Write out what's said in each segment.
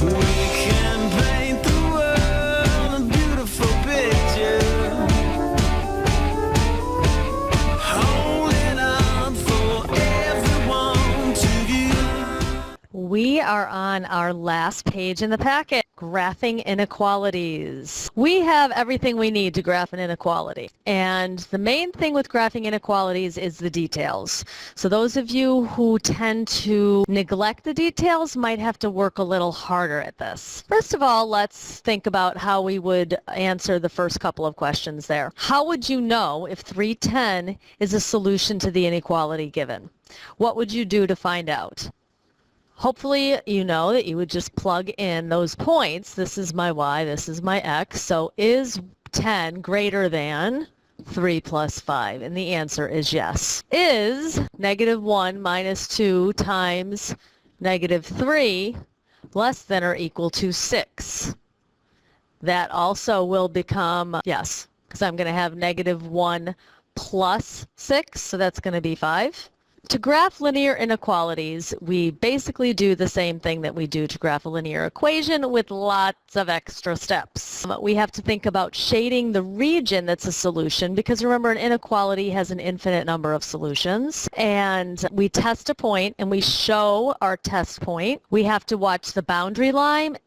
We can paint the world a beautiful picture, holding up for everyone to view. We are on our last page in the packet, graphing inequalities. We have everything we need to graph an inequality. And the main thing with graphing inequalities is the details. So those of you who tend to neglect the details might have to work a little harder at this. First of all, let's think about how we would answer the first couple of questions there. How would you know if 310 is a solution to the inequality given? What would you do to find out? Hopefully you know that you would just plug in those points. This is my y, this is my x. So is 10 greater than 3 plus 5? And the answer is yes. Is -1 minus 2 times -3 less than or equal to 6? That also will become yes, because I'm going to have -1 plus 6, so that's going to be 5. To graph linear inequalities, we basically do the same thing that we do to graph a linear equation with lots of extra steps. We have to think about shading the region that's a solution, because remember, an inequality has an infinite number of solutions, and we test a point and we show our test point. We have to watch the boundary line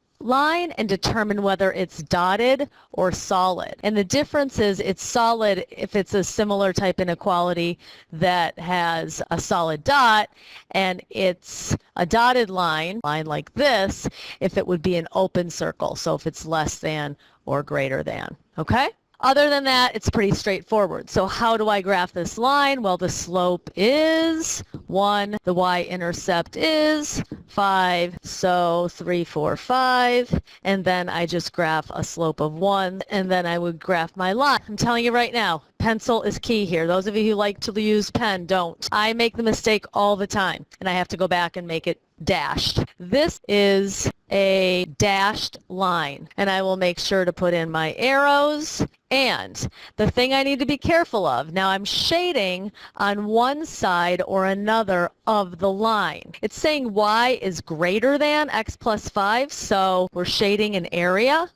and determine whether it's dotted or solid. And the difference is it's solid if it's a similar type inequality that has a solid dot, and it's a dotted line like this if it would be an open circle, so if it's less than or greater than. Okay? Other than that, it's pretty straightforward. So how do I graph this line? Well, the slope is 1, the y-intercept is 5, so 3, 4, 5, and then I just graph a slope of 1, and then I would graph my line. I'm telling you right now, pencil is key here. Those of you who like to use pen, don't. I make the mistake all the time, and I have to go back and make it dashed. This is a dashed line, and I will make sure to put in my arrows. And the thing I need to be careful of, now I'm shading on one side or another of the line. It's saying y is greater than x plus 5, so we're shading an area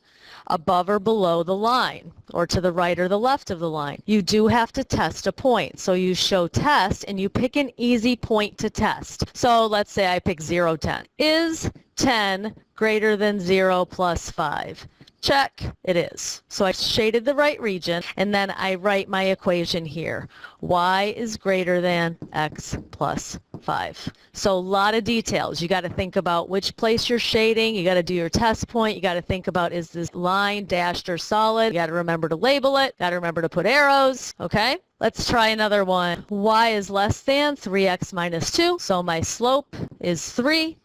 above or below the line, or to the right or the left of the line. You do have to test a point. So you show test and you pick an easy point to test. So let's say I pick 0, 10. Is 10 greater than 0 plus 5? Check, it is. So I shaded the right region, and then I write my equation here. Y is greater than x plus 5. So a lot of details. You got to think about which place you're shading. You got to do your test point. You got to think about, is this line dashed or solid? You got to remember to label it. Got to remember to put arrows. Okay? Let's try another one. Y is less than 3x minus 2. So my slope is 3.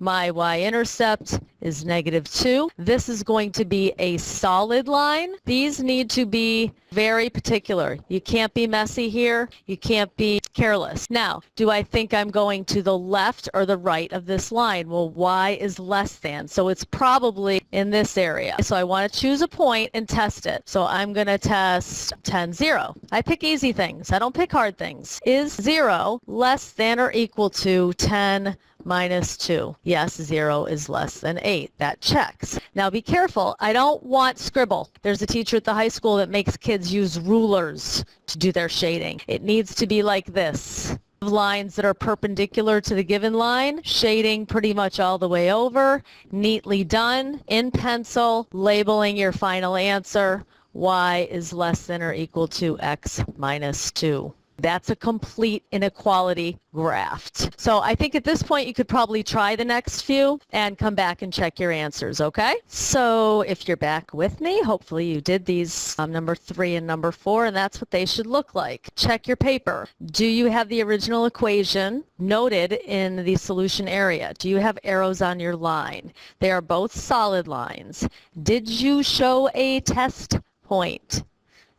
My y-intercept is -2. This is going to be a solid line. These need to be very particular. You can't be messy here. You can't be careless. Now, do I think I'm going to the left or the right of this line? Well, y is less than, so it's probably in this area. So I want to choose a point and test it. So I'm going to test 10, 0. I pick easy things. I don't pick hard things. Is 0 less than or equal to 10 minus 2? Yes, 0 is less than 8. That checks. Now be careful. I don't want scribble. There's a teacher at the high school that makes kids use rulers to do their shading. It needs to be like this. Lines that are perpendicular to the given line, shading pretty much all the way over, neatly done, in pencil, labeling your final answer. Y is less than or equal to x minus 2. That's a complete inequality graphed. So I think at this point you could probably try the next few and come back and check your answers, okay? So if you're back with me, hopefully you did these number 3 and number 4, and that's what they should look like. Check your paper. Do you have the original equation noted in the solution area? Do you have arrows on your line? They are both solid lines. Did you show a test point?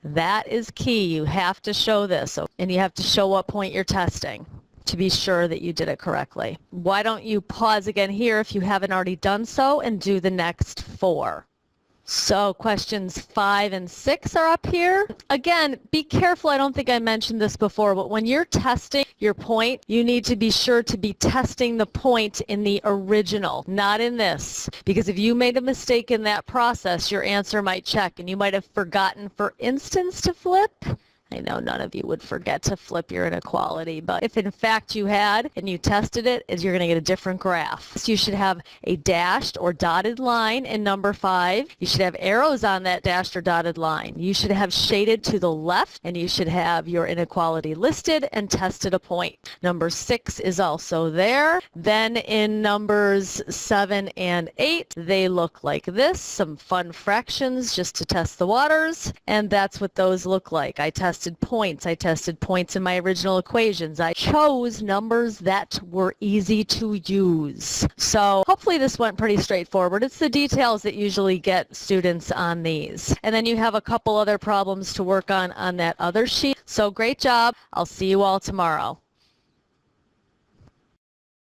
That is key. You have to show this, and you have to show what point you're testing to be sure that you did it correctly. Why don't you pause again here if you haven't already done so and do the next 4. So questions 5 and 6 are up here. Again, be careful. I don't think I mentioned this before, but when you're testing, your point, you need to be sure to be testing the point in the original, not in this. Because if you made a mistake in that process, your answer might check and you might have forgotten, for instance, to flip. I know none of you would forget to flip your inequality, but if in fact you had and you tested it, you're going to get a different graph. So you should have a dashed or dotted line in number 5. You should have arrows on that dashed or dotted line. You should have shaded to the left, and you should have your inequality listed and tested a point. Number 6 is also there. Then in numbers 7 and 8, they look like this, some fun fractions just to test the waters, and that's what those look like. I tested points. I tested points in my original equations. I chose numbers that were easy to use. So hopefully this went pretty straightforward. It's the details that usually get students on these. And then you have a couple other problems to work on that other sheet. So great job. I'll see you all tomorrow.